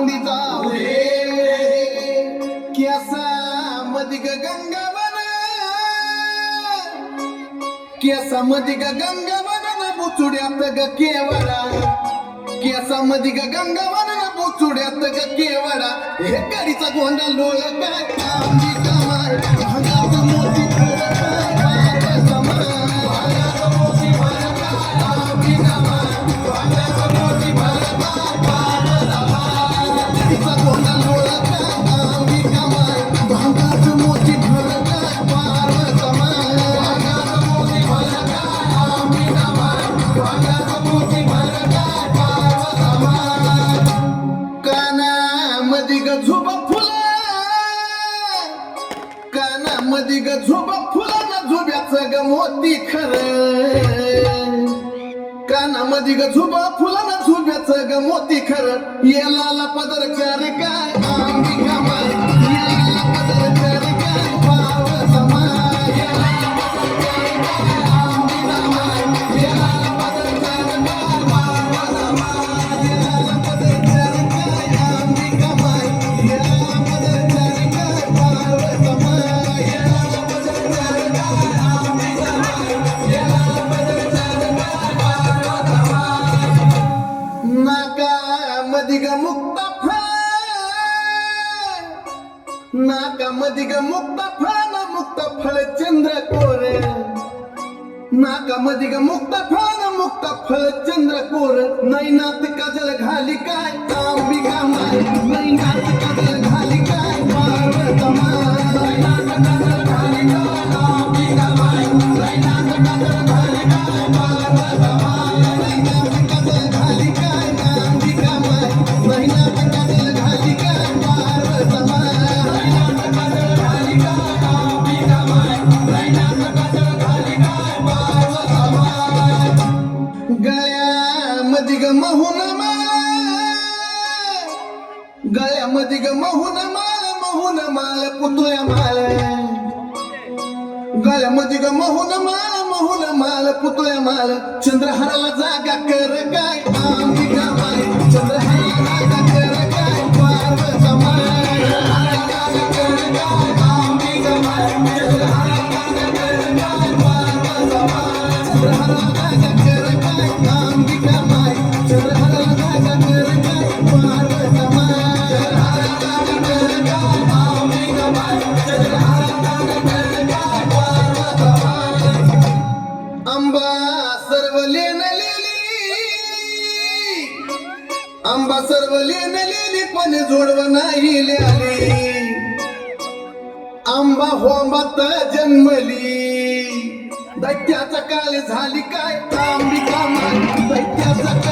चांदीचा केसा मधी गंगावन केसा मधी गंगावन बुचुड्यात ग केवडा केसा मधी गंगावन बुचुड्यात ग केवडा हे कडीचा गोंडा लोळ काय आंबी कमाय भागात मोठी कानामध्ये ग झोबा फुलाना झोब्याचं ग मोती खरं कानामध्ये ग झोबा फुलाना झोब्याचं ग मोती खरं येलाला पदर चार काय आंबी कमाय येलाला पदर चार काय पाव समाय येलाला पदर चार काय आंबी कमाय येलाला पदर चार काय पाव समाय येलाला पदर चार काय आंबी कमाय येलाला पदर चार काय पाव समाय नाकामध्ये ग मुक्ता फळ मुक्त फळ चंद्र कोर नाकामध्ये ग मुक्ता फळ चंद्र कोर नैनात काजल घाली काय आंबी कमाय नैनात काजल घाली काय पार्वतमाय नैनात काजल घाली काय आंबी कमाय नैनात काजल घाली काय पार्वतमाय नैनात काजल घाली काय आंबी कमाय नैनात काजल घाली काय पार्वतमाय नैनात काजल घाली काय आंबी कमाय नैनात काजल घाली काय पार्वतमाय गळ्यामध्ये ग महून माळ पुतळ्या माळ गळ्यामध्ये ग महून माळ पुतळ्या माळ चंद्रहाराला जागा कर काय आंबी कमाय चंद्रहाराला जागा कर काय पार्वतमाय जागा कर काय आंबी कमाय चंद्रहाराला जागा कर काय पार्वतमाय चंद्रहाराला जागा कर काय आंबी कमाय चंद्रहाराला जागा कर काय पार्वतमाय चंद्रहाराला जागा कर काय आंबी कमाय चंद्रहाराला जागा कर काय पार्वतमाय आंबा सर्व लेनलेली पण जोडव नाही लिहाली आंबा होंबात जन्मली दैत्याचा काळ झाली काय आंबी कमाय दैत्याचा